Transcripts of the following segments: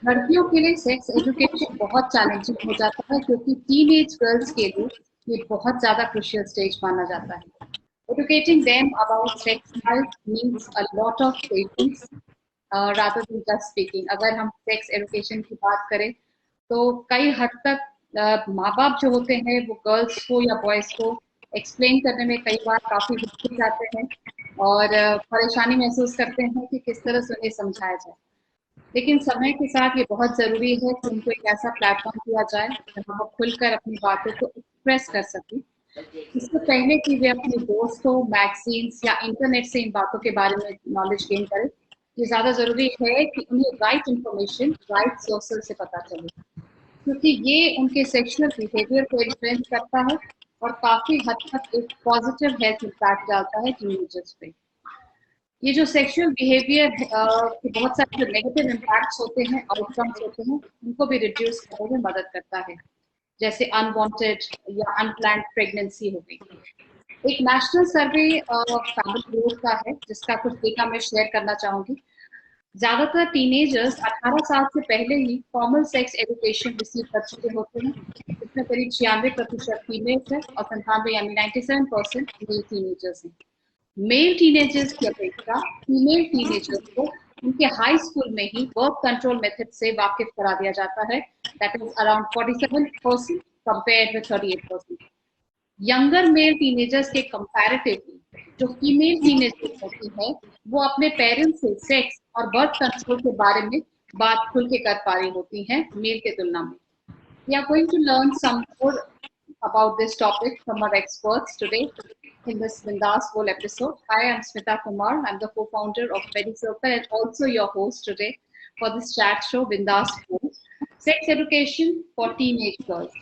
लड़कियों के लिए सेक्स एजुकेशन बहुत चैलेंजिंग हो जाता है क्योंकि टीनेज गर्ल्स के लिए ये बहुत ज़्यादा क्रुशियल स्टेज माना जाता है। Educating them about sex life needs a lot of patience rather than just speaking. अगर हम सेक्स एजुकेशन की बात करें तो कई हद तक माँ बाप जो होते हैं वो गर्ल्स को या बॉयज को एक्सप्लेन करने में कई बार काफ़ी हिचकिच जाते हैं और परेशानी महसूस करते हैं कि किस तरह से उन्हें समझाया जाए। लेकिन समय के साथ ये बहुत ज़रूरी है कि उनको एक ऐसा प्लेटफ़ॉर्म दिया जाए, जहाँ वो खुलकर अपनी बातों को एक्सप्रेस कर सकें। इससे पहले कि वे अपने दोस्तों, मैगज़ीन्स या इंटरनेट से इन बातों के बारे में नॉलेज गेन करें, ये ज़्यादा ज़रूरी है कि उन्हें राइट इन्फॉर्मेशन, राइट सोर्सेज़ से पता चले। क्योंकि ये उनके सेक्सुअल बिहेवियर को इन्फ्लुएंस करता है और काफ़ी हद तक एक पॉज़िटिव हेल्थ इम्पैक्ट डालता है टीनेजर्स पे। ये जो सेक्सुअल बिहेवियर के बहुत सारे जो नेगेटिव इम्पैक्ट्स होते हैं, आउटकम्स होते हैं, उनको भी रिड्यूस करने में मदद करता है, जैसे अनवांटेड या अनप्लान्ड प्रेगनेंसी हो गई। एक नेशनल सर्वे फैमिली ग्रोथ का है, जिसका कुछ डेटा मैं शेयर करना चाहूंगी। ज्यादातर टीनेजर्स 18 साल से पहले ही फॉर्मल सेक्स एजुकेशन रिसीव कर चुके होते हैं, जिसमें करीब 96% फीमेल्स है और 97 यानी 97% मेल टीनेजर्स हैं। मेल टीनेजर्स की अपेक्षा फीमेल टीनेजर्स को उनके हाई स्कूल में ही बर्थ कंट्रोल मेथड से वाकिफ करा दिया जाता है, that is around 47% compared with 38%। Younger male teenagers के कंपैरेटिवली जो फीमेल टीनेजर्स होती है वो अपने पेरेंट्स से सेक्स और बर्थ कंट्रोल के बारे में बात खुल के कर पा रही होती हैं मेल के तुलना में। We are going to learn some more about this topic from our experts today in this Bindas Bowl episode. Hi, I'm Smita Kumar. I'm the co-founder of MediCircle and also your host today for this chat show, Bindas Bowl. Sex education for teenage girls.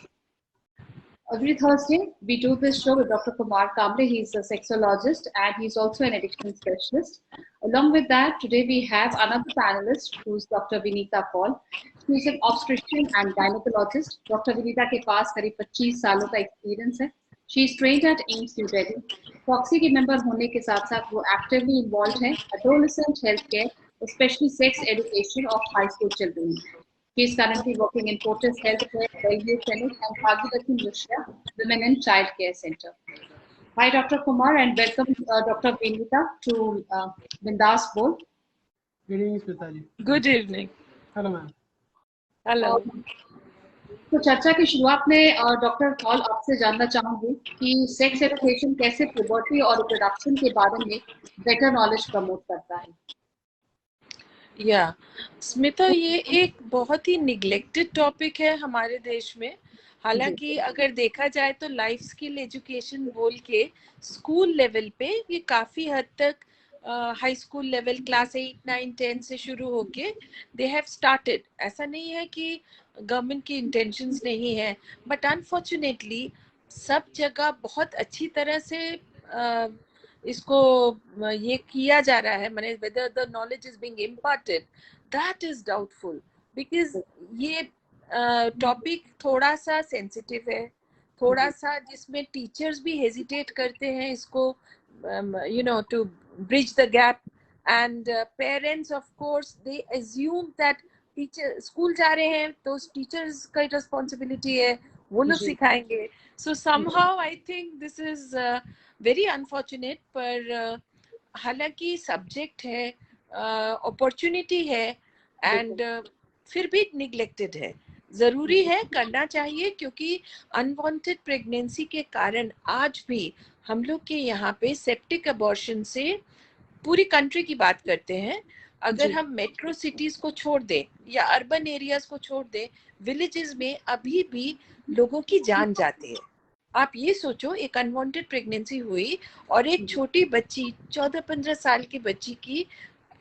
Every Thursday, we do this show with Dr. Kumar Kamble. He's a sexologist and he's also an addiction specialist. Along with that, today we have another panelist who's Dr. Vinita Paul. She's an obstetrician and gynecologist. Dr. Vinita के पास करीब 25 सालों का experience है. She is trained at AIMS New Delhi. Proxy के member होने के साथ साथ वो एक्टिवली इन्वॉल्व है adolescent healthcare, especially sex education of high school children. He is currently working in Fortis Healthcare, Bellevue Clinic, and Bhagirathi Mishra Women and Child Care Center. Hi, Dr. Kumar, and welcome, Dr. Vinita, to Bindas Bowl. Good evening, Smita ji. Good evening. Hello, ma'am. Hello. तो चर्चा की शुरुआत में doctor Paul आपसे जानना चाहूंगी कि sex education कैसे पुबर्टी और रिप्रोडक्शन के बारे में बेटर नॉलेज प्रमोट करता है। या स्मिता, ये एक बहुत ही निग्लेक्टेड टॉपिक है हमारे देश में। हालांकि अगर देखा जाए तो लाइफ स्किल एजुकेशन बोल के स्कूल लेवल पे ये काफ़ी हद तक हाई स्कूल लेवल क्लास 8, 9, 10 से शुरू होके दे हैव स्टार्टेड। ऐसा नहीं है कि गवर्नमेंट की इंटेंशंस नहीं है, बट अनफॉर्चुनेटली सब जगह बहुत अच्छी तरह से इसको ये किया जा रहा है। मैंने whether the knowledge is being imparted, that is doubtful, because ये टॉपिक थोड़ा सा सेंसिटिव है, थोड़ा सा जिसमें टीचर्स भी हेजिटेट करते हैं इसको you know to bridge the gap, and parents of course they assume that teacher school जा रहे हैं तो टीचर्स का रिस्पॉन्सिबिलिटी है, वो लोग सिखाएंगे। सो somehow I think this is very unfortunate, पर हालांकि सब्जेक्ट है, अपॉर्चुनिटी है, एंड फिर भी निग्लेक्टेड है। ज़रूरी है, करना चाहिए, क्योंकि अनवांटेड प्रेगनेंसी के कारण आज भी हम लोग के यहाँ पे सेप्टिक अबॉर्शन से पूरी कंट्री की बात करते हैं। अगर हम मेट्रो सिटीज़ को छोड़ दें या अर्बन एरियाज को छोड़ दें, विलेजेस में अभी भी लोगों की जान जाती है। आप ये सोचो, एक अनवांटेड प्रेगनेंसी हुई और एक छोटी बच्ची 14-15 साल की बच्ची की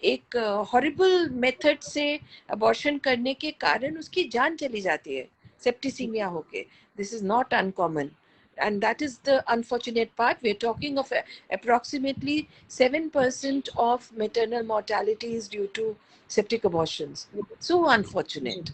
एक हॉरिबल मेथड से अबॉर्शन करने के कारण उसकी जान चली जाती है सेप्टिसीमिया होके। This is not uncommon, and that is the unfortunate part. We're talking of approximately 7% of maternal mortality is due to septic abortions. So unfortunate.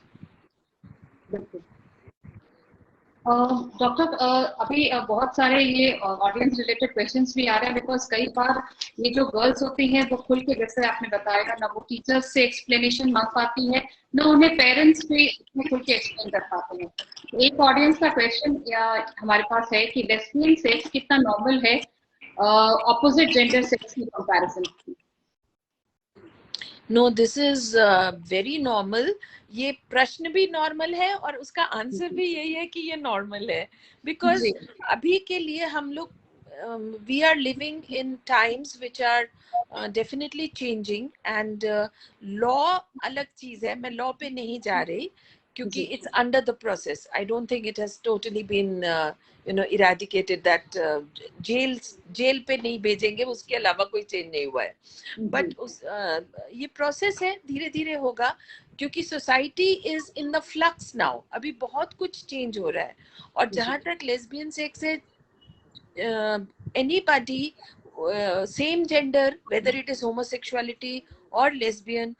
Doctor अभी बहुत सारे ये ऑडियंस रिलेटेड क्वेश्चंस भी आ रहे हैं, बिकॉज कई बार ये जो गर्ल्स होती हैं वो खुल के, जैसे आपने बताया ना, वो टीचर्स से एक्सप्लेनेशन मांग पाती है, ना उन्हें पेरेंट्स भी इसमें खुल के एक्सप्लेन कर पाते हैं। तो एक ऑडियंस का क्वेश्चन हमारे पास है कि लेस्बियन सेक्स कितना नॉर्मल है ऑपोजिट जेंडर सेक्स की comparison. No, this is very normal. ये प्रश्न भी नॉर्मल है और उसका आंसर भी यही है कि ये नॉर्मल है, बिकॉज अभी के लिए हम लोग we are living in times which are definitely changing, and law अलग चीज है। मैं लॉ पे नहीं जा रही क्योंकि it's under the process. I don't think it has totally been eradicated, that जेल पे नहीं भेजेंगे, उसके अलावा कोई चेंज नहीं हुआ है। बट ये प्रोसेस है, धीरे धीरे होगा, क्योंकि society is in the flux now. अभी बहुत कुछ चेंज हो रहा है। और जहां तक लेस्बियन सेक्स है, anybody same gender, weather it is homosexuality और लेस्बियन,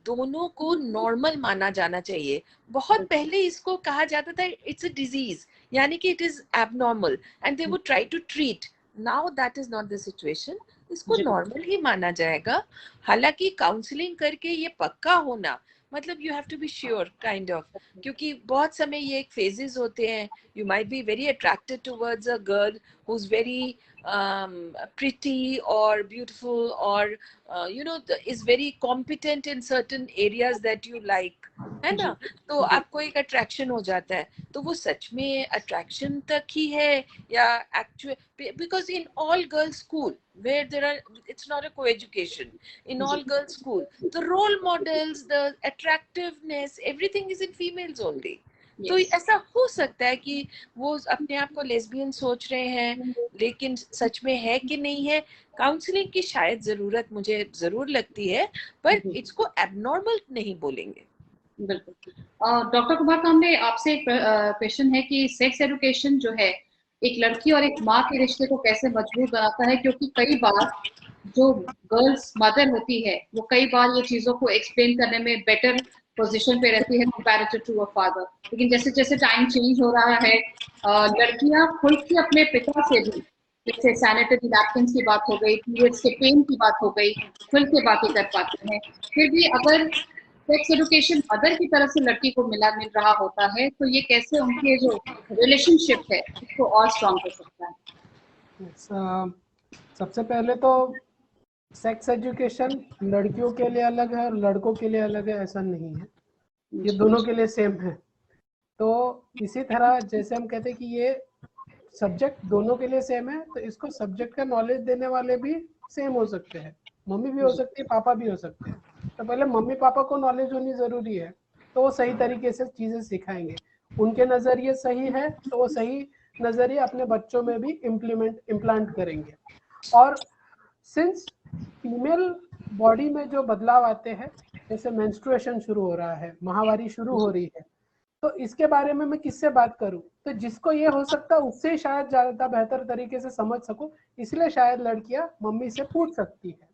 दोनों को नॉर्मल माना जाना चाहिए। बहुत पहले इसको कहा जाता था इट्स अ डिजीज, यानी कि it is abnormal and they would try to treat. Now that is not the situation, इसको नॉर्मल ही माना जाएगा। हालांकि काउंसलिंग करके ये पक्का होना, मतलब you have to be sure kind of, क्योंकि बहुत समय ये एक फेजेस होते हैं। You might be very attracted towards a girl who is very pretty or beautiful, or is very competent in certain areas that you like, है ना? तो आपको एक अट्रैक्शन हो जाता है। तो वो सच में अट्रैक्शन तक ही है या actual, because in all girls school where there are, it's not a co-education, in all girls school, the role models, the attractiveness, everything is in females only. तो ऐसा हो सकता है कि वो अपने आप को लेस्बियन सोच रहे हैं, लेकिन सच में है कि नहीं है। काउंसलिंग की शायद जरूरत मुझे जरूर लगती है, पर इसको एबनॉर्मल नहीं बोलेंगे। बिल्कुल। डॉक्टर कुमार कामरे, आपसे एक क्वेश्चन है कि सेक्स एजुकेशन जो है एक लड़की और एक माँ के रिश्ते को कैसे मजबूत बनाता है, क्योंकि कई बार जो गर्ल्स मदर होती है वो कई बार ये चीजों को एक्सप्लेन करने में बेटर पोजीशन पे रहती है कंपैरेटिव टू अ फादर, लेकिन जैसे जैसे टाइम चेंज हो रहा है लड़कियां खुल के अपने पिता से भी, जैसे सैनिटरी नैपकिन की बात हो गई, पीरियड्स के पेन की बात हो गई, खुल के बातें कर पाते हैं। फिर भी अगर सेक्स एजुकेशन मदर की तरफ से लड़की को मिल रहा होता है, तो ये कैसे उनके जो रिलेशनशिप है उसको और स्ट्रॉन्ग कर सकता है? सबसे पहले तो सेक्स एजुकेशन लड़कियों के लिए अलग है और लड़कों के लिए अलग है, ऐसा नहीं है, ये दोनों के लिए सेम है। तो इसी तरह जैसे हम कहते हैं कि ये सब्जेक्ट दोनों के लिए सेम है, तो इसको सब्जेक्ट का नॉलेज देने वाले भी सेम हो सकते हैं, मम्मी भी हो सकती है, पापा भी हो सकते हैं। तो पहले मम्मी पापा को नॉलेज होनी जरूरी है, तो वो सही तरीके से चीजें सिखाएंगे। उनके नजरिए सही है तो वो सही नजरिए अपने बच्चों में भी इम्प्लांट करेंगे। और सिंस फीमेल बॉडी में जो बदलाव आते हैं, जैसे मेंस्ट्रुएशन शुरू हो रहा है, माहवारी शुरू हो रही है, तो इसके बारे में मैं किससे बात करूं? तो जिसको ये हो सकता है उससे शायद ज्यादा बेहतर तरीके से समझ सकूं, इसलिए शायद लड़कियां मम्मी से पूछ सकती है।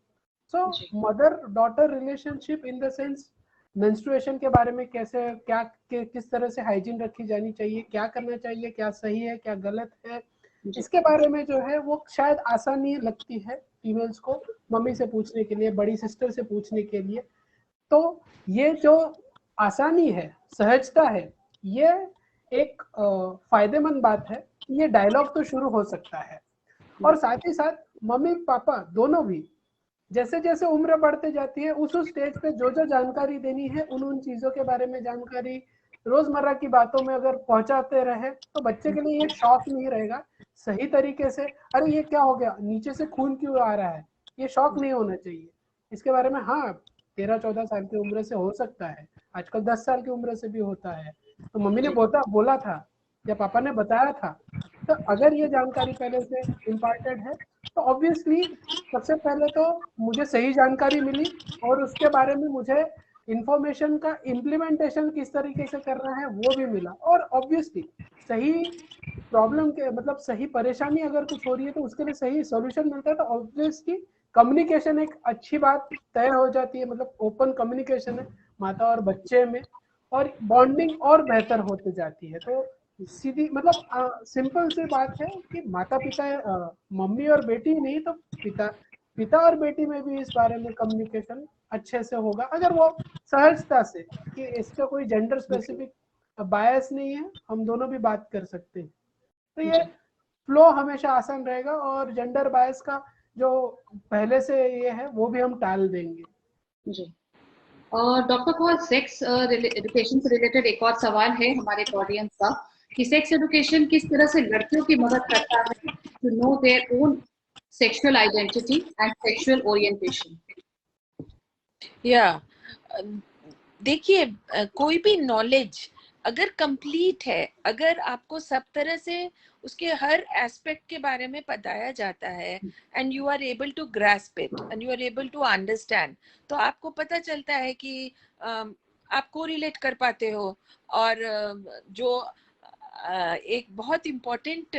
So mother daughter relationship in the sense menstruation के बारे में कैसे क्या किस तरह से हाइजीन रखी जानी चाहिए, क्या करना चाहिए, क्या सही है क्या गलत है, इसके बारे में जो है वो शायद आसानी लगती है फीमेल्स को मम्मी से पूछने के लिए, बड़ी सिस्टर से पूछने के लिए। तो ये जो आसानी है, सहजता है, ये एक फायदेमंद बात है। ये डायलॉग तो शुरू हो सकता है, और साथ ही साथ मम्मी पापा दोनों भी जैसे जैसे उम्र बढ़ते जाती है उस स्टेज पे जो जो जानकारी देनी है उन चीजों के बारे में जानकारी रोजमर्रा की बातों में अगर पहुंचाते रहे तो बच्चे के लिए ये शौक नहीं रहेगा। सही तरीके से, अरे ये क्या हो गया, नीचे से खून क्यों आ रहा है, ये शौक नहीं होना चाहिए। इसके बारे में हाँ 13-14 साल की उम्र से हो सकता है, आजकल 10 साल की उम्र से भी होता है। तो मम्मी ने बोला था या पापा ने बताया था, तो अगर ये जानकारी पहले से इम्पार्टेड है तो ऑब्वियसली सबसे पहले तो मुझे सही जानकारी मिली और उसके बारे में मुझे इंफॉर्मेशन का इम्प्लीमेंटेशन किस तरीके से करना है वो भी मिला। और ऑब्वियसली सही प्रॉब्लम के मतलब सही परेशानी अगर कुछ हो रही है तो उसके लिए सही सॉल्यूशन मिलता है, तो ऑब्वियसली कम्युनिकेशन एक अच्छी बात तय हो जाती है, मतलब ओपन कम्युनिकेशन है माता और बच्चे में, और बॉन्डिंग और बेहतर होती जाती है। तो सीधी मतलब सिंपल सी बात है कि माता पिता मम्मी और बेटी नहीं तो पिता पिता और बेटी में भी इस बारे में कम्युनिकेशन अच्छे से होगा, अगर वो सहजता से, कि इसका कोई जेंडर स्पेसिफिक बायस नहीं है, हम दोनों भी बात कर सकते हैं, तो ये फ्लो हमेशा आसान रहेगा और जेंडर बायस का जो पहले से ये है वो भी हम टाल देंगे। जी। और डॉक्टर कौर, सेक्स एजुकेशन से रिलेटेड एक और सवाल है हमारे ऑडियंस का कि सेक्स एजुकेशन किस तरह से लड़कियों की मदद करता है to know their own sexual identity and sexual orientation. या देखिए, कोई भी नॉलेज अगर कंप्लीट है, अगर आपको सब तरह से उसके हर एस्पेक्ट के बारे में बताया जाता है and you are able to grasp it and you are able to understand, तो आपको पता चलता है कि आप कोरिलेट कर पाते हो। और जो एक बहुत इम्पोर्टेंट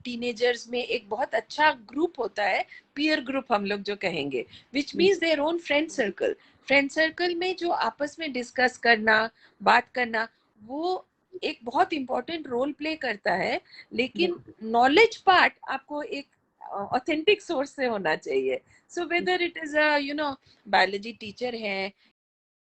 टीनेजर्स में एक बहुत अच्छा ग्रुप होता है, पीयर ग्रुप हम लोग जो कहेंगे, which means their own friend circle. Friend circle में जो आपस में डिस्कस करना, बात करना, वो एक बहुत इम्पोर्टेंट रोल प्ले करता है। लेकिन नॉलेज पार्ट आपको एक ऑथेंटिक सोर्स से होना चाहिए। So whether it is a biology teacher है,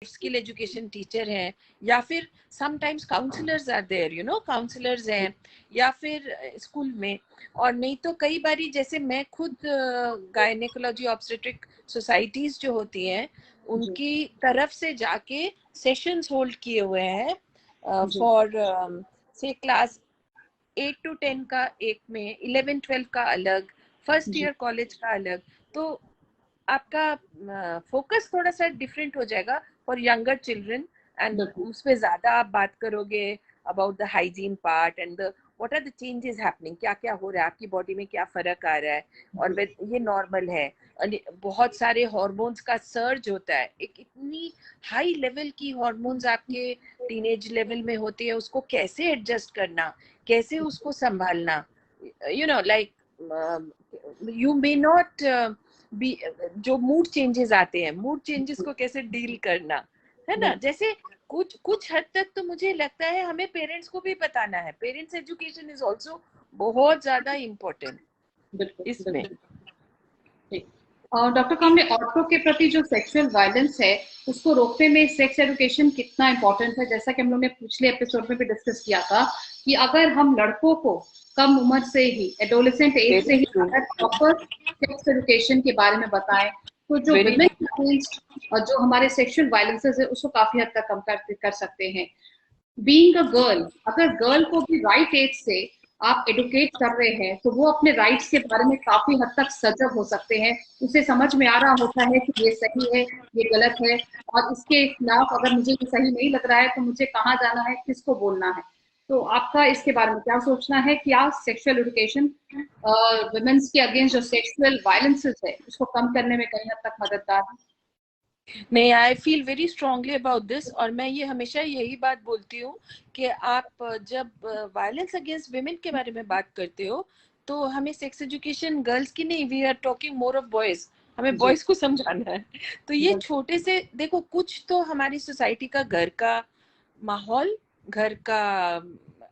स्किल एजुकेशन टीचर है, या फिर sometimes counsellors are there, counsellors हैं, या फिर स्कूल में। और नहीं तो कई बारी, जैसे मैं खुद गायनेकोलॉजी ऑब्स्टेट्रिक सोसाइटीज जो होती हैं उनकी तरफ से जाके सेशंस होल्ड किए हुए हैं फॉर से क्लास 8 to 10 का एक में, 11-12 का अलग, फर्स्ट ईयर कॉलेज का अलग। तो आपका फोकस थोड़ा सा डिफरेंट हो जाएगा फॉर यंगर चिल्ड्रन, एंड उसमें ज्यादा आप बात करोगे about the hygiene part and the what are the changes happening, क्या क्या हो रहा है आपकी बॉडी में, क्या फर्क आ रहा है, और ये नॉर्मल है। बहुत सारे हार्मोन्स का सर्ज होता है, एक इतनी हाई लेवल की हार्मोन्स आपके टीनेज लेवल में होती है, उसको कैसे एडजस्ट करना, कैसे उसको संभालना, लाइक यू मे नॉट भी, जो मूड चेंजेस आते हैं, मूड चेंजेस को कैसे डील करना है ना। जैसे कुछ कुछ हद तक तो मुझे लगता है हमें पेरेंट्स को भी बताना है, पेरेंट्स एजुकेशन इज आल्सो बहुत ज्यादा इम्पोर्टेंट इसमें। और डॉक्टर कामले, औरतों के प्रति जो सेक्सुअल वायलेंस है उसको रोकने में सेक्स एजुकेशन कितना इम्पोर्टेंट है? जैसा कि हम लोग ने पिछले एपिसोड में भी डिस्कस किया था कि अगर हम लड़कों को कम उम्र से ही, एडोलेसेंट एज से ही अगर प्रॉपर सेक्स एजुकेशन के बारे में बताएं तो जो विमेन अगेंस्ट और जो हमारे सेक्सुअल वायलेंसेस है उसको काफी हद तक कम कर सकते हैं। बीइंग अ गर्ल, अगर गर्ल को भी राइट एज से आप एडुकेट कर रहे हैं तो वो अपने राइट्स के बारे में काफी हद तक सजग हो सकते हैं, उसे समझ में आ रहा होता है कि ये सही है, ये गलत है, और इसके खिलाफ अगर मुझे ये सही नहीं लग रहा है तो मुझे कहाँ जाना है, किसको बोलना है। तो आपका इसके बारे में क्या सोचना है? क्या सेक्सुअल एजुकेशन वुमेन्स के अगेंस्ट जो सेक्सुअल वायलेंसेस है उसको कम करने में कहीं हद तक मददगार है? नहीं, I feel very strongly about this, और मैं ये हमेशा यही बात बोलती हूँ कि आप जब वायलेंस अगेंस्ट विमेन के बारे में बात करते हो तो हमें सेक्स एजुकेशन गर्ल्स की नहीं, we are talking more of boys, हमें बॉयज को समझाना है। तो ये छोटे से देखो, कुछ तो हमारी सोसाइटी का, घर का माहौल, घर का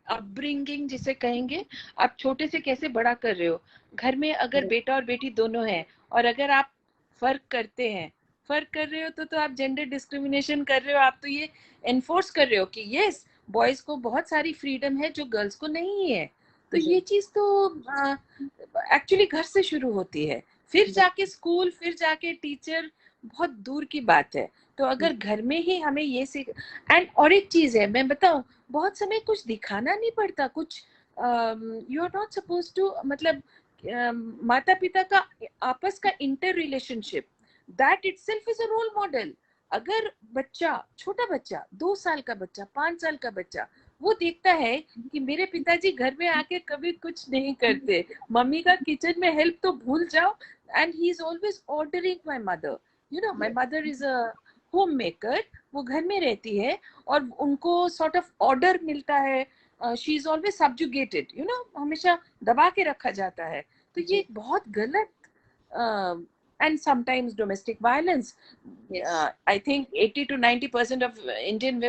अपब्रिंगिंग जिसे कहेंगे, आप छोटे से कैसे बड़ा कर रहे हो। घर में अगर बेटा और बेटी दोनों हैं और अगर आप फर्क कर रहे हो तो आप जेंडर डिस्क्रिमिनेशन कर रहे हो, आप तो ये एनफोर्स कर रहे हो कि यस, बॉयज को बहुत सारी फ्रीडम है जो गर्ल्स को नहीं है। तो ये चीज तो एक्चुअली घर से शुरू होती है, फिर जाके स्कूल, फिर जाके टीचर, बहुत दूर की बात है। तो अगर घर में ही हमें ये सीख, एंड और एक चीज है मैं बताऊं, बहुत समय कुछ दिखाना नहीं पड़ता, कुछ you are not suppose to, मतलब माता पिता का आपस का interrelationship, that itself is a role model. अगर बच्चा, छोटा बच्चा, 2 साल का बच्चा, 5 साल का बच्चा, वो देखता है कि मेरे पिताजी घर में आके कभी कुछ नहीं करते, मम्मी का किचन में हेल्प तो भूल जाओ, and he is always ordering my mother, my mother is a home maker, वो घर में रहती है और उनको सॉर्ट ऑफ ऑर्डर मिलता है, शी इज ऑलवेज सब्जुगेटेड, हमेशा दबा के रखा जाता है। तो ये बहुत गलत, and sometimes domestic violence. I think 80 to 90% of Indian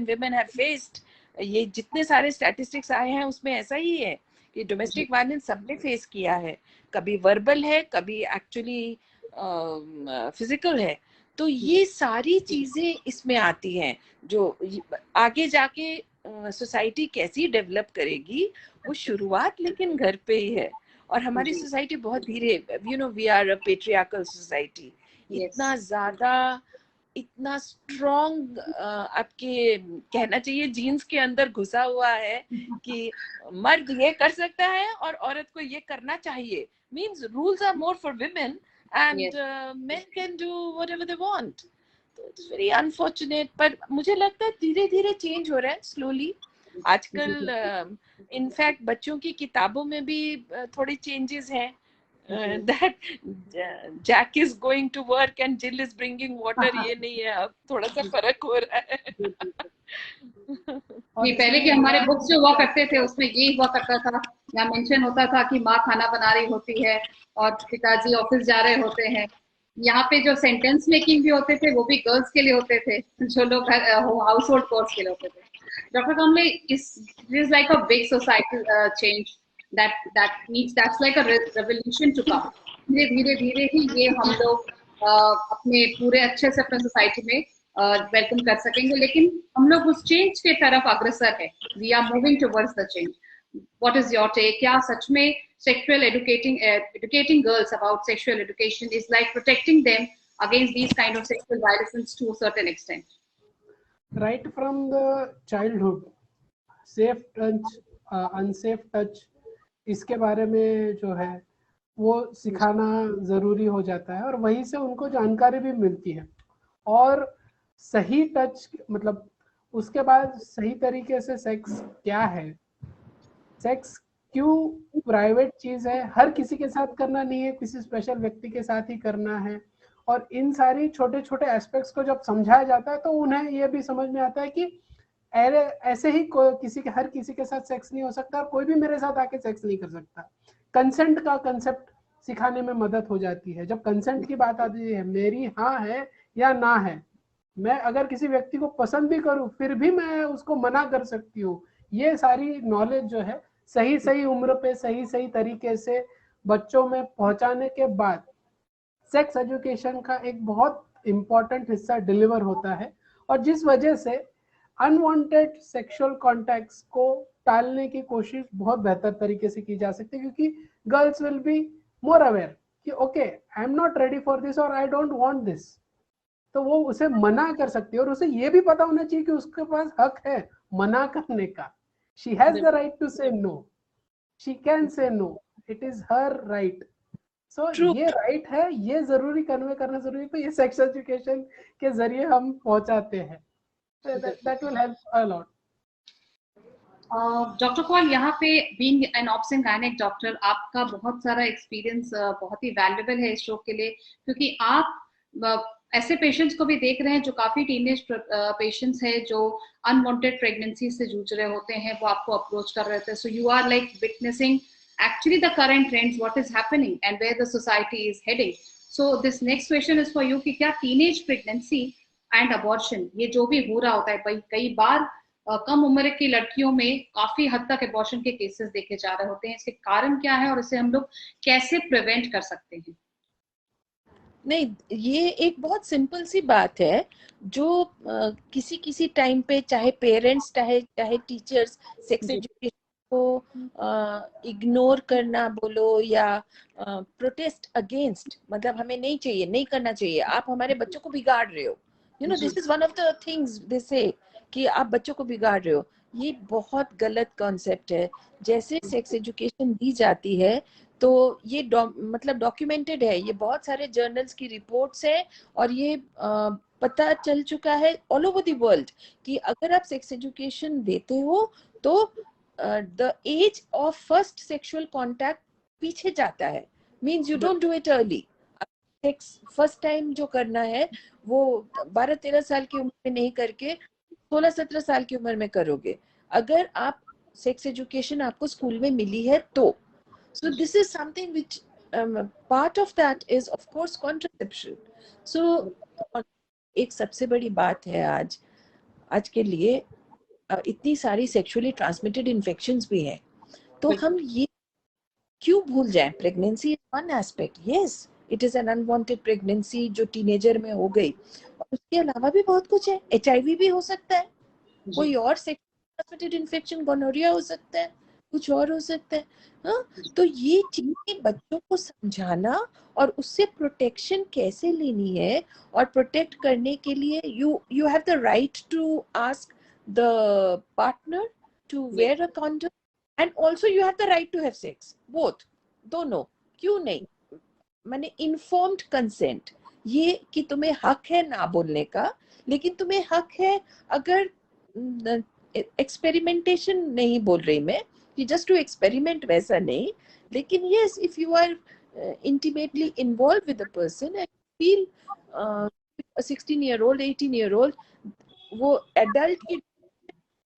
women have faced ये जितने सारे स्टैटिस्टिक्स आए हैं उसमें ऐसा ही है कि डोमेस्टिक वायलेंस सबने फेस किया है, कभी वर्बल है, कभी एक्चुअली फिजिकल है। तो ये सारी चीजें इसमें आती हैं जो आगे जाके सोसाइटी कैसी डेवलप करेगी, वो शुरुआत लेकिन घर पे ही है। और हमारी सोसाइटी बहुत धीरे, we are a patriarchal society, इतना ज्यादा, इतना स्ट्रॉन्ग आपके कहना चाहिए जीन्स के अंदर घुसा हुआ है कि मर्द ये कर सकता है और औरत को ये करना चाहिए, means rules are more for women and men can do whatever they want. तो इट्स वेरी अनफॉर्चुनेट, पर मुझे लगता है धीरे धीरे चेंज हो रहा है स्लोली। आजकल इनफैक्ट बच्चों की किताबों में भी थोड़े चेंजेस हैं, that Jack is going to work and Jill is bringing water, ये नहीं है, अब थोड़ा सा फर्क हो रहा है। ये पहले के हमारे बुक्स जो हुआ करते थे उसमें यही हुआ करता था, यहाँ मेंशन होता था कि माँ खाना बना रही होती है और पिताजी ऑफिस जा रहे होते हैं। यहाँ पे जो सेंटेंस मेकिंग भी होते थे वो भी गर्ल्स के लिए होते थे, जो लोग हाउस होल्ड कोर्स के लिए होते थे। Doctor Kamle, is like a big society change that's like a revolution to come। धीरे धीरे धीरे ही ये हम लोग अपने पूरे अच्छे से अपने सोसाइटी में वेलकम कर सकेंगे, लेकिन हम लोग उस चेंज के तरफ अग्रसर है। We are moving towards the change. What is your take? क्या सच में sexual educating girls about sexual education is like protecting them against these kind of sexual violations to a certain extent? Right from the childhood, safe touch, unsafe touch, इसके बारे में जो है वो सिखाना ज़रूरी हो जाता है और वहीं से उनको जानकारी भी मिलती है। और सही टच मतलब उसके बाद सही तरीके से सेक्स क्या है, सेक्स क्यों प्राइवेट चीज़ है, हर किसी के साथ करना नहीं है, किसी स्पेशल व्यक्ति के साथ ही करना है। और इन सारी छोटे छोटे एस्पेक्ट्स को जब समझाया जाता है तो उन्हें ये भी समझ में आता है कि ऐसे ही हर किसी के साथ सेक्स नहीं हो सकता, कोई भी मेरे साथ आके सेक्स नहीं कर सकता। कंसेंट का कंसेप्ट सिखाने में मदद हो जाती है। जब कंसेंट की बात आती है, मेरी हाँ है या ना है, मैं अगर किसी व्यक्ति को पसंद भी करूं फिर भी मैं उसको मना कर सकती हूँ। ये सारी नॉलेज जो है सही सही उम्र पे सही सही तरीके से बच्चों में पहुंचाने के बाद सेक्स एजुकेशन का एक बहुत इंपॉर्टेंट हिस्सा डिलीवर होता है। और जिस वजह से अनवांटेड सेक्सुअल कॉन्टैक्ट्स को टालने की कोशिश बहुत बेहतर तरीके से की जा सकती है, क्योंकि girls will be more aware कि okay I am not ready for this और आई डोंट वांट दिस, तो वो उसे मना कर सकती है। और उसे ये भी पता होना चाहिए कि उसके पास हक है मना करने का। She has the right to say no, she can say no, it is her right. So ये राइट है, ये जरूरी कन्वे करना जरूरी है। तो ये सेक्स एजुकेशन के जरिए हम पहुंचाते हैं, that will help a lot। Doctor Paul, यहाँ पे being an obs and gynaec doctor, आपका बहुत सारा एक्सपीरियंस बहुत ही वैल्यूएबल है इस शो के लिए, क्योंकि आप ऐसे पेशेंट्स को भी देख रहे हैं जो काफी टीनेज पेशेंट्स हैं जो अनवांटेड प्रेगनेंसी से जूझ रहे होते हैं, वो आपको अप्रोच कर रहे थे। So you are like witnessing actually the current trends, what is happening and where the society is heading. So this next question is for you कि क्या teenage pregnancy and abortion, ये जो भी हो रहा होता है, कई बार कम उम्र की लड़कियों में काफी हद तक एबॉर्शन के केसेस देखे जा रहे होते हैं, इसके कारण क्या है और इसे हम लोग कैसे प्रिवेंट कर सकते हैं? नहीं, ये एक बहुत सिंपल सी बात है जो किसी किसी टाइम पे चाहे पेरेंट्स चाहे टीचर्स सेक्स एजुकेशन को इग्नोर करना बोलो या प्रोटेस्ट अगेंस्ट, मतलब हमें नहीं चाहिए, नहीं करना चाहिए, आप हमारे बच्चों को बिगाड़ रहे हो, you know this is one of the things they से कि आप बच्चों को बिगाड़ रहे हो। ये बहुत गलत कॉन्सेप्ट है। जैसे सेक्स एजुकेशन दी जाती है तो ये मतलब डॉक्यूमेंटेड है, ये बहुत सारे जर्नल्स की रिपोर्ट्स है और ये पता चल चुका है ऑल ओवर द वर्ल्ड कि अगर आप सेक्स एजुकेशन देते हो तो the age of first sexual contact पीछे जाता है, means you don't do it early. Sex first time जो करना है वो 12-13 साल की उम्र में नहीं करके 16-17 साल की उम्र में करोगे, अगर आप सेक्स एजुकेशन आपको स्कूल में मिली है तो। So this is something which part of that is of course contraception. So एक सबसे बड़ी बात है आज के लिए इतनी सारी सेक्सुअली ट्रांसमिटेड इन्फेक्शंस भी हैं, तो हम ये क्यों भूल जाएं? Pregnancy is one aspect, yes it is an unwanted pregnancy जो टीनेजर में हो गई, और उसके अलावा भी बहुत कुछ है। HIV भी हो सकता है, कोई और सेक्सुअली ट्रांसमिटेड इन्फेक्शन, गोनोरिया हो सकता है, कुछ और हो सकता है। हाँ, तो ये चीजें बच्चों को समझाना और उससे प्रोटेक्शन कैसे लेनी है, और प्रोटेक्ट करने के लिए you have the right to ask the partner to wear a condom, and also you have the right to have sex, both, दोनों। क्यों नहीं? माने इन्फॉर्म्ड कंसेंट, ये कि तुम्हें हक है ना बोलने का, लेकिन तुम्हें हक है, अगर एक्सपेरिमेंटेशन नहीं बोल रही मैं कि जस्ट टू एक्सपेरिमेंट वैसा नहीं, लेकिन yes if you are intimately involve with a person and feel 16-year-old 18-year-old, वो एडल्ट की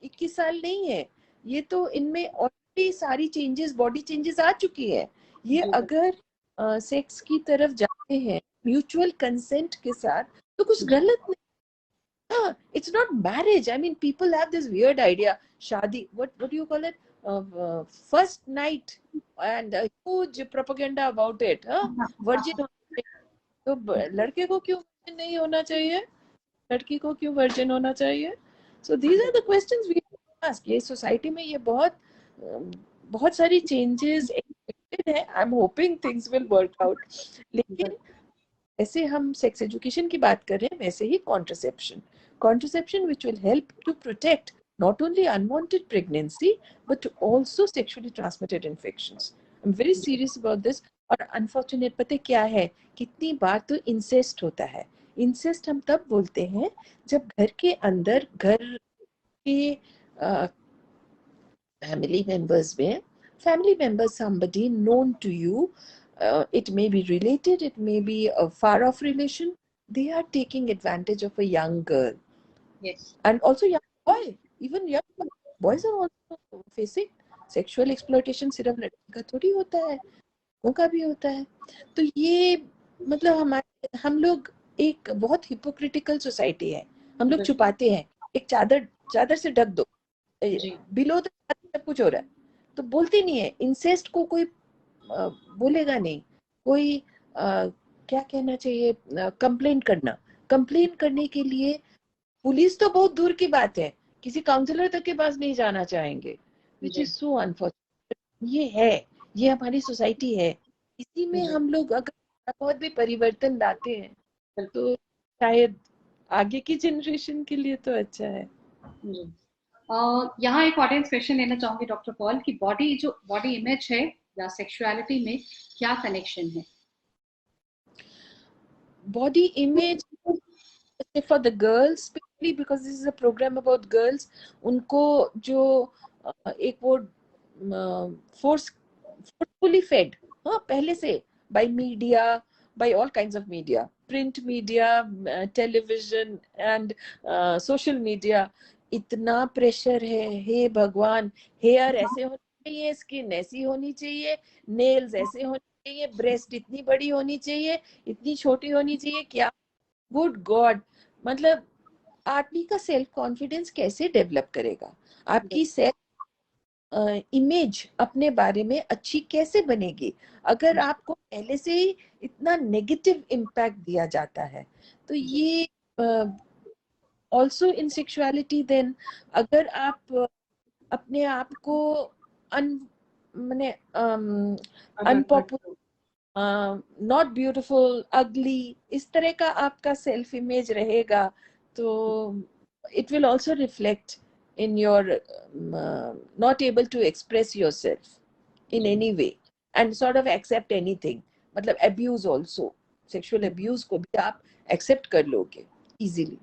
21 साल नहीं है, ये तो इनमें ऑलरेडी सारी चेंजेस, बॉडी चेंजेस आ चुकी है। ये अगर सेक्स की तरफ जाते हैं म्यूचुअल कंसेंट के साथ, तो कुछ गलत नहीं। It's not marriage. I mean, people have this weird idea. Shadi, what do you call it? First night, and huge propaganda about it. Virgin. तो लड़के को क्यों virgin नहीं होना चाहिए? लड़की को क्यों virgin होना चाहिए? So these are the questions we have to ask. ये society में ये बहुत सारी changes expected है. I'm hoping things will work out. लेकिन ऐसे हम सेक्स एजुकेशन की बात कर रहे हैं, वैसे ही contraception which will help to protect not only unwanted pregnancy but also sexually transmitted infections. I'm very serious about this. और अनफॉर्चुनेट पता क्या है, कितनी बार तो इंसेस्ट होता है। इंसेस्ट हम तब बोलते हैं जब घर के अंदर, घर के family members somebody known to you, it may be related, it may be a far off relation, they are taking advantage of a young girl. Yes. And also young boy, even young boys are also facing sexual exploitation. सिर्फ लड़की का थोड़ी होता है, उनका भी होता है। तो ये मतलब हम लोग एक बहुत हिपोक्रिटिकल सोसाइटी है। हम लोग छुपाते हैं, एक चादर से ढक दो, बिलो द सब कुछ हो रहा है, तो बोलते नहीं है। इंसेस्ट को कोई बोलेगा नहीं, कोई क्या कहना चाहिए, कंप्लेन करने के लिए पुलिस तो बहुत दूर की बात है, किसी काउंसलर तक के पास नहीं जाना चाहेंगे, विच इज सो अनफॉर्चुनेट। ये हमारी सोसाइटी है। इसी में हम लोग अगर बहुत भी परिवर्तन लाते हैं तो शायद आगे की जनरेशन के लिए तो अच्छा है। यहाँ एक ऑडियंस क्वेश्चन लेना चाहूंगी डॉक्टर पॉल की, बॉडी इमेज है या सेक्सुअलिटी में क्या कनेक्शन है? Body image for the girls, specially because this is a programme about girls, उनको जो एक वो फोर्सफुली फेड पहले से by media, by all kinds of media, print media, television and social media, इतना प्रेशर है, हे भगवान, हेयर ऐसे होनी चाहिए, स्किन ऐसी होनी चाहिए, नेल्स ऐसे होने चाहिए, ब्रेस्ट इतनी बड़ी होनी चाहिए, इतनी छोटी होनी चाहिए, क्या गुड गॉड, मतलब आदमी का सेल्फ कॉन्फिडेंस कैसे डेवलप करेगा? आपकी सेल्फ इमेज अपने बारे में अच्छी कैसे बनेगी अगर आपको पहले से ही इतना नेगेटिव इम्पैक्ट दिया जाता है? तो ये ऑल्सो इन सेक्सुअलिटी देन, अगर आप अपने आप को अनपॉपुलर, नॉट ब्यूटिफुल, अगली, इस तरह का आपका सेल्फ इमेज रहेगा, तो it will also reflect in your not able to express yourself in any way and sort of accept anything. मतलब abuse also, sexual abuse को भी आप accept कर लोगे easily.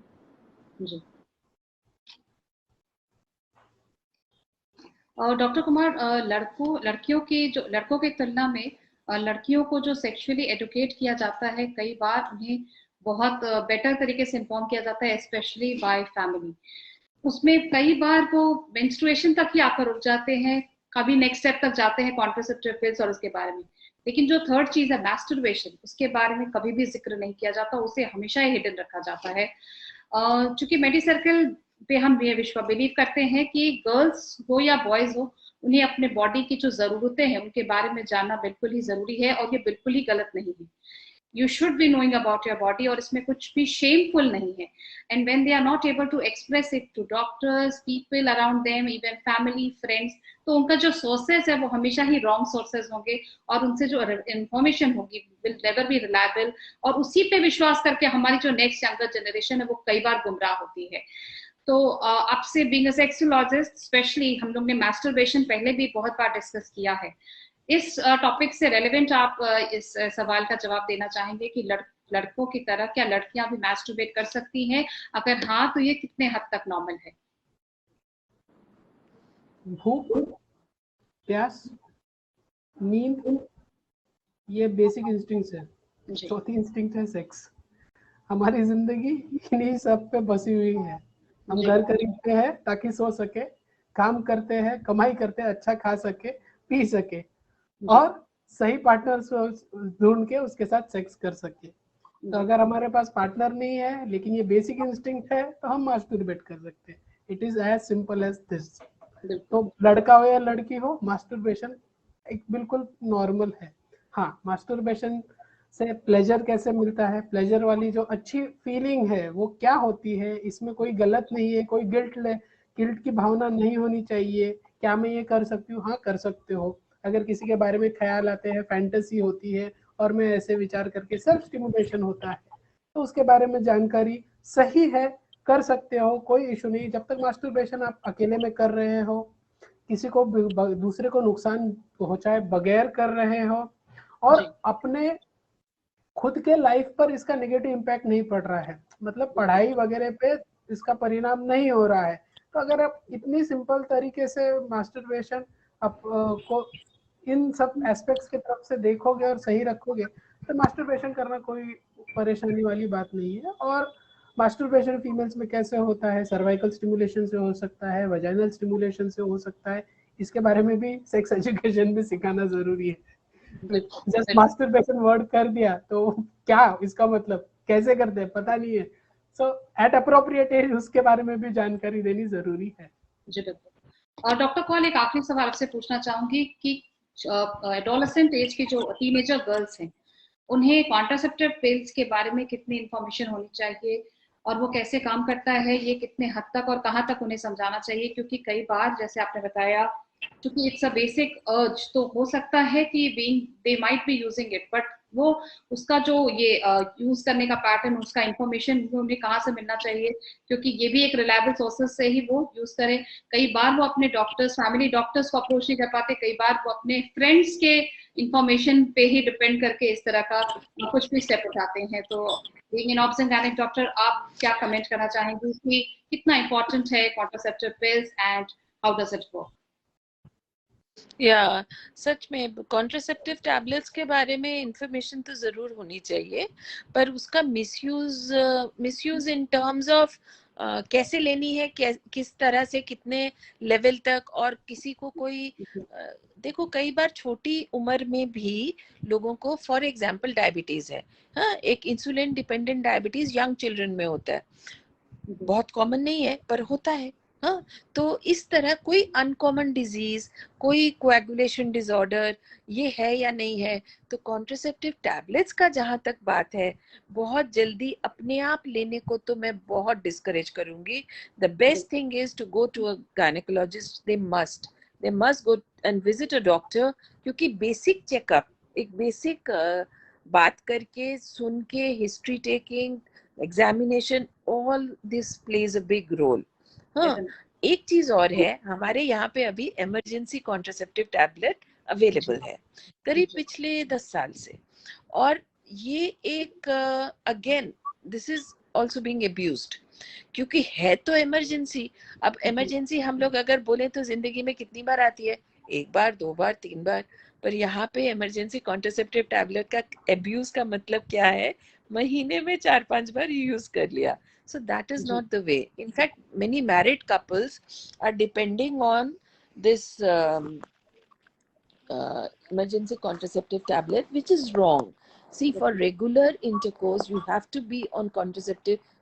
डॉक्टर कुमार, लड़कों की तुलना में लड़कियों को जो सेक्सुअली एडुकेट किया जाता है, कई बार उन्हें बहुत बेटर तरीके से इन्फॉर्म किया जाता है, स्पेशली बाय फैमिली। उसमें कई बार वो मेंस्ट्रुएशन तक ही आकर रुक जाते हैं, कभी नेक्स्ट स्टेप तक जाते हैं कॉन्ट्रासेप्टिव पिल्स और उसके बारे में, लेकिन जो थर्ड चीज है मैस्टरबेशन, उसके बारे में कभी भी जिक्र नहीं किया जाता, उसे हमेशा ही हिडन रखा जाता है। चूंकि मेडी सर्कल पे हम ये बिलीव करते हैं कि गर्ल्स हो या बॉयज हो, उन्हें अपने बॉडी की जो जरूरतें हैं उनके बारे में जानना बिल्कुल ही जरूरी है, और ये बिल्कुल ही गलत नहीं है। You should be knowing about your body, और इसमें कुछ भी shameful नहीं है। And when they are not able to express it to doctors, people around them, even family, friends, तो उनका जो sources है वो हमेशा ही wrong sources होंगे, और उनसे जो information होगी will never be reliable, और उसी पे विश्वास करके हमारी जो next younger generation है वो कई बार गुमराह होती है। तो आपसे being a sexologist, especially हम लोग ने masturbation पहले भी बहुत बार डिस्कस किया है। इस टॉपिक से रेलेवेंट आप इस सवाल का जवाब देना चाहेंगे कि लड़कों की तरह क्या लड़कियां भी मैस्टरबेट कर सकती हैं? अगर हाँ, तो ये कितने हद तक नॉर्मल है? भूख, प्यास, नींद, ये बेसिक इंस्टिंक्ट्स है। चौथी इंस्टिंक्ट है सेक्स। हमारी जिंदगी इन्हीं सब पे बसी हुई है। हम घर खरीदते हैं ताकि सो सके, काम करते हैं, कमाई करते हैं, अच्छा खा सके, पी सके, और सही पार्टनर ढूंढ के उसके साथ सेक्स कर सके। तो अगर हमारे पास पार्टनर नहीं है लेकिन ये बेसिक इंस्टिंक्ट है तो हम मास्टरबेट कर सकते हैं। It is as simple as this. तो लड़का हो या लड़की हो, मास्टरबेशन एक बिल्कुल नॉर्मल है। हाँ, मास्टरबेशन से प्लेजर कैसे मिलता है, प्लेजर वाली जो अच्छी फीलिंग है वो क्या होती है, इसमें कोई गलत नहीं है, कोई गिल्ट की भावना नहीं होनी चाहिए। क्या मैं ये कर सकती हूँ? हाँ, कर सकते हो। अगर किसी के बारे में ख्याल आते हैं, फैंटेसी होती है और मैं ऐसे विचार करके सेल्फ स्टिमुलेशन होता है, तो उसके बारे में जानकारी सही है, कर सकते हो, कोई इशू नहीं। जब तक मास्टरबेशन आप अकेले में कर रहे हो, किसी को दूसरे को नुकसान पहुंचाए बगैर कर रहे हो, और अपने खुद के लाइफ पर इसका नेगेटिव इम्पैक्ट नहीं पड़ रहा है, मतलब पढ़ाई वगैरह पे इसका परिणाम नहीं हो रहा है, तो अगर आप इतनी सिंपल तरीके से मास्टरबेशन आप को इन सब एस्पेक्ट्स की तरफ से देखोगे और सही रखोगे तो मास्टरबेशन करना कोई परेशानी वाली बात नहीं है। और मास्टरबेशन फीमेल्स में कैसे होता है? सर्वाइकल स्टिमुलेशन से हो सकता है, वजाइनल स्टिमुलेशन से हो सकता है। इसके बारे में भी सेक्स एजुकेशन भी सिखाना जरूरी है। जस्ट मास्टरबेशन वर्ड कर दिया तो क्या इसका मतलब कैसे करते हैं पता नहीं है। सो एट अप्रोप्रिएट एज उसके बारे में भी जानकारी देनी जरूरी है। जी बिल्कुल। और डॉक्टर कौल, एक आखिरी सवाल आपसे पूछना चाहूंगी कि एडोलेसेंट एज की जो टीनेजर गर्ल्स हैं, उन्हें कॉन्ट्रासेप्टिव पिल्स के बारे में कितनी इंफॉर्मेशन होनी चाहिए, और वो कैसे काम करता है, ये कितने हद तक और कहाँ तक उन्हें समझाना चाहिए? क्योंकि कई बार जैसे आपने बताया, क्योंकि इट्स अ बेसिक अर्ज, तो हो सकता है कि they might be using it, but वो उसका जो ये यूज करने का पैटर्न, उसका इंफॉर्मेशन उन्हें कहाँ से मिलना चाहिए, क्योंकि ये भी एक रिलायबल सोर्सेस से ही वो यूज करें। कई बार वो अपने डॉक्टर्स, फैमिली डॉक्टर्स को अप्रोच नहीं कर पाते, कई बार वो अपने फ्रेंड्स के इंफॉर्मेशन पे ही डिपेंड करके इस तरह का कुछ भी स्टेप उठाते हैं। तो being an obs and gynaec doctor, आप क्या कमेंट करना चाहेंगे कि कितना इंपॉर्टेंट है contraceptive pills and how does it work? या सच में कॉन्ट्रासेप्टिव टैबलेट्स के बारे में इंफॉर्मेशन तो जरूर होनी चाहिए, पर उसका मिसयूज इन टर्म्स ऑफ कैसे लेनी है, किस तरह से, कितने लेवल तक, और किसी को कोई देखो कई बार छोटी उम्र में भी लोगों को, फॉर एग्जांपल डायबिटीज है, हाँ, एक insulin dependent diabetes young children में होता है, बहुत कॉमन नहीं है पर होता है। हाँ, तो इस तरह कोई अनकॉमन डिजीज, कोई कोएगुलेशन डिसऑर्डर ये है या नहीं है, तो कॉन्ट्रासेप्टिव टैबलेट्स का जहां तक बात है, बहुत जल्दी अपने आप लेने को तो मैं बहुत डिस्करेज करूंगी। The best thing is to go to a gynaecologist. They must go and visit a doctor, क्योंकि बेसिक चेकअप, एक बेसिक बात करके, सुन के, history taking, examination, all this plays a big role. हाँ, एक चीज और है, हमारे यहाँ पे अभी इमरजेंसी कॉन्ट्रासेप्टिव टैबलेट अवेलेबल है करीब पिछले 10 साल से, और ये एक again this is also being abused, क्योंकि है तो इमरजेंसी। अब इमरजेंसी हम लोग अगर बोले तो जिंदगी में कितनी बार आती है? 1 बार, 2 बार, 3 बार। पर यहाँ पे इमरजेंसी कॉन्ट्रासेप्टिव टैबलेट का अब्यूज का मतलब क्या है? महीने में 4-5 बार यूज कर लिया। So that is not the way. In fact, many married couples are depending on this emergency contraceptive tablet, which is wrong. See, for regular intercourse, you have to be on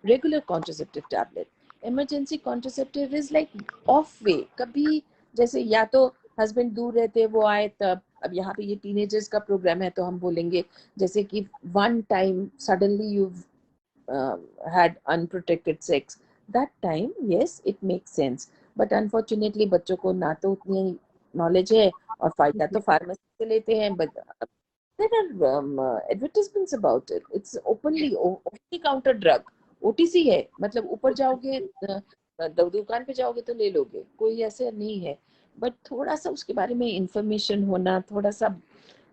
regular contraceptive tablet. Emergency contraceptive is like of वे. कभी जैसे या तो husband दूर रहते, वो आए तब. अब यहाँ पे ये टीनेजर्स का प्रोग्राम है तो हम बोलेंगे जैसे कि one time suddenly you had unprotected sex, that time yes it makes sense, but unfortunately बच्चों को ना तो उतनी नॉलेज है और फायदा तो फार्मेसी से लेते हैं. But there are advertisements about it. It's openly over the counter drug. OTC है, मतलब ऊपर जाओगे दुकान पे जाओगे तो ले लोगे, कोई ऐसे नहीं है. बट थोड़ा सा उसके बारे में इंफॉर्मेशन होना, थोड़ा सा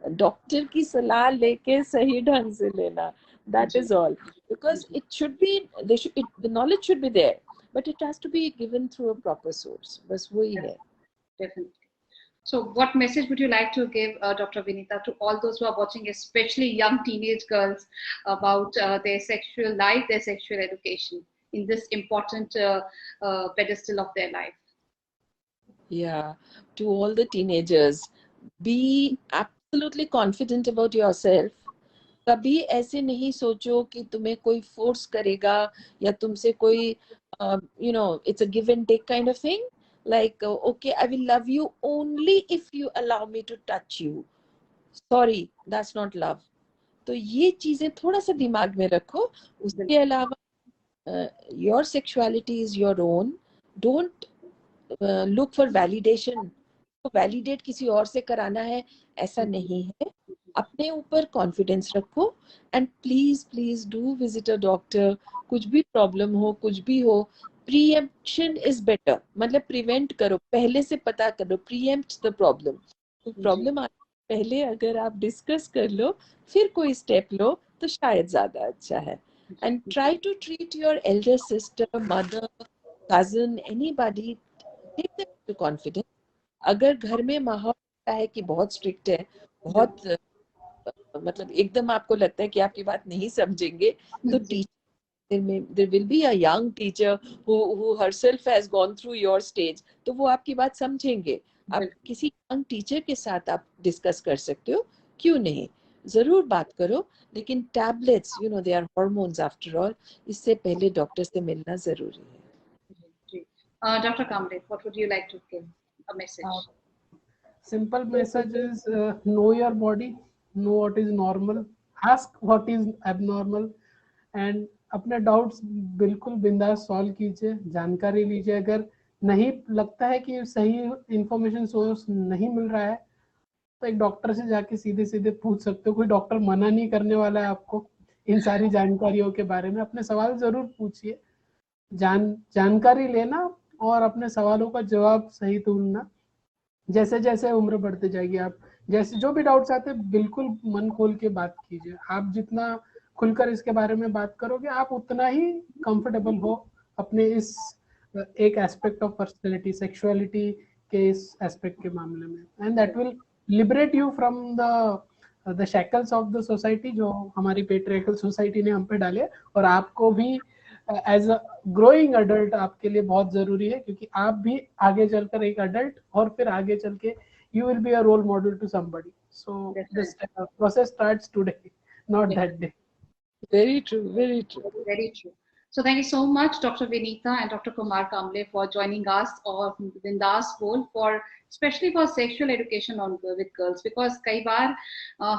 डॉक्टर की सलाह लेके सही ढंग से लेना, that is all, because it should be, the knowledge should be there, but it has to be given through a proper source. बस वही है. Definitely. So what message would you like to give, Dr. Vinita, to all those who are watching, especially young teenage girls, about their sexual life, their sexual education in this important pedestal of their life? Yeah, to all the teenagers, be absolutely confident about yourself. कभी ऐसे नहीं सोचो कि तुम्हें कोई force करेगा या तुमसे कोई it's a give and take kind of thing, like okay, I will love you only if you allow me to touch you. Sorry, that's not love. तो ये चीजें थोड़ा सा दिमाग में रखो. उसके अलावा your sexuality is your own. Don't look for validation. तो वैलिडेट किसी और से कराना है ऐसा नहीं है. अपने ऊपर कॉन्फिडेंस रखो and please please do visit a doctor. कुछ भी प्रॉब्लम हो, कुछ भी हो, प्रीएम्प्शन इज बेटर. मतलब प्रिवेंट करो, पहले से पता करो, प्रीएम्प्ट द प्रॉब्लम. तो प्रॉब्लम आने से पहले अगर आप डिस्कस कर लो, फिर कोई स्टेप लो, तो शायद ज्यादा अच्छा है. And try to treat your elder sister, mother, cousin, anybody, take them to confidence. अगर घर में माहौल है कि बहुत स्ट्रिक्ट है, बहुत मतलब एकदम आपको लगता है कि आपकी बात नहीं समझेंगे, तो टीचर में there will be a young teacher who herself has gone through your stage, तो वो आपकी बात समझेंगे. आप किसी यंग टीचर के साथ आप डिस्कस कर सकते हो, क्यों नहीं. जरूर बात करो, लेकिन tablets they are hormones after all. इससे पहले डॉक्टर से मिलना जरूरी है. Dr. Kamble, what would you like to give a message? Simple message is know your body, know what is normal, ask what is abnormal, and अपने doubts बिल्कुल बिंदास solve कीजिए, जानकारी लीजिए. अगर नहीं लगता है कि सही इंफॉर्मेशन सोर्स नहीं मिल रहा है तो एक डॉक्टर से जाके सीधे सीधे पूछ सकते हो. कोई डॉक्टर मना नहीं करने वाला है आपको इन सारी जानकारियों के बारे में. अपने सवाल जरूर पूछिए, जानकारी लेना और अपने सवालों का जवाब सही ढूंढना. जैसे जैसे उम्र बढ़ते जाएगी, आप जैसे जो भी डाउट्स आते हैं बिल्कुल मन खोल के बात कीजिए. आप जितना खुलकर इसके बारे में बात करोगे, आप उतना ही कंफर्टेबल हो अपने इस एक एस्पेक्ट ऑफ पर्सनैलिटी, सेक्सुअलिटी के इस एस्पेक्ट के मामले में. And that will liberate you from the shackles of the society जो हमारी पेट्रियार्कल सोसाइटी ने हम पे डाले. और आपको भी एज अ ग्रोइंग अडल्ट आपके लिए बहुत जरूरी है, क्योंकि आप भी आगे चलकर एक अडल्ट और फिर आगे चल के you will be a role model to somebody. So this process starts today, not that day. Very true, very true. Very true. So thank you so much, Dr. Vinita and Dr. Kumar Kamble, for joining us on Bindas Bowl, for especially for sexual education on with girls, because कई बार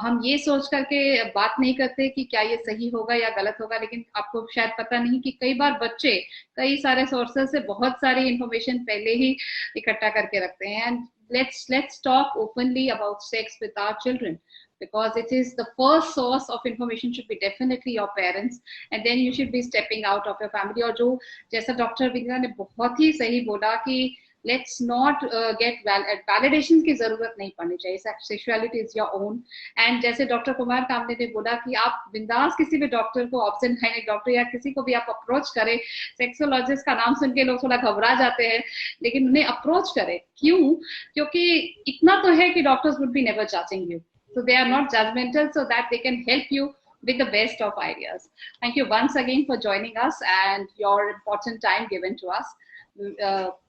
हम ये सोच करके बात नहीं करते कि क्या ये सही होगा या गलत होगा, लेकिन आपको शायद पता नहीं कि कई बार बच्चे कई सारे सोर्सेस से बहुत सारी इंफॉर्मेशन पहले ही इकट्ठा करके रखते हैं. And let's talk openly about sex with our children, because it is the first source of information should be definitely your parents, and then you should be stepping out of your family. और जो जैसा doctor Vinita ने बहुत ही सही बोला कि let's not get validation की जरूरत नहीं पड़नी चाहिए. Sexuality is your own. and जैसे डॉक्टर कुमार कामले ने बोला कि आप बिंदास किसी भी डॉक्टर को, ऑब्सेन गायनेक डॉक्टर या किसी को भी आप अप्रोच करें. सेक्सोलॉजिस्ट का नाम सुन के लोग थोड़ा घबरा जाते हैं, लेकिन उन्हें अप्रोच करें. क्यों? क्योंकि इतना तो है कि doctors would be never judging you. So they are not judgmental, so that they can help you with the best of ideas. Thank you once again for joining us and your important time given to us.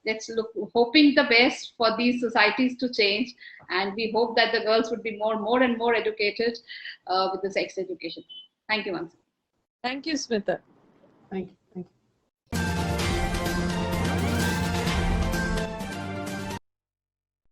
Let's look, hoping the best for these societies to change, and we hope that the girls would be more and more educated with the sex education. Thank you once. Thank you, Smita. Thank you.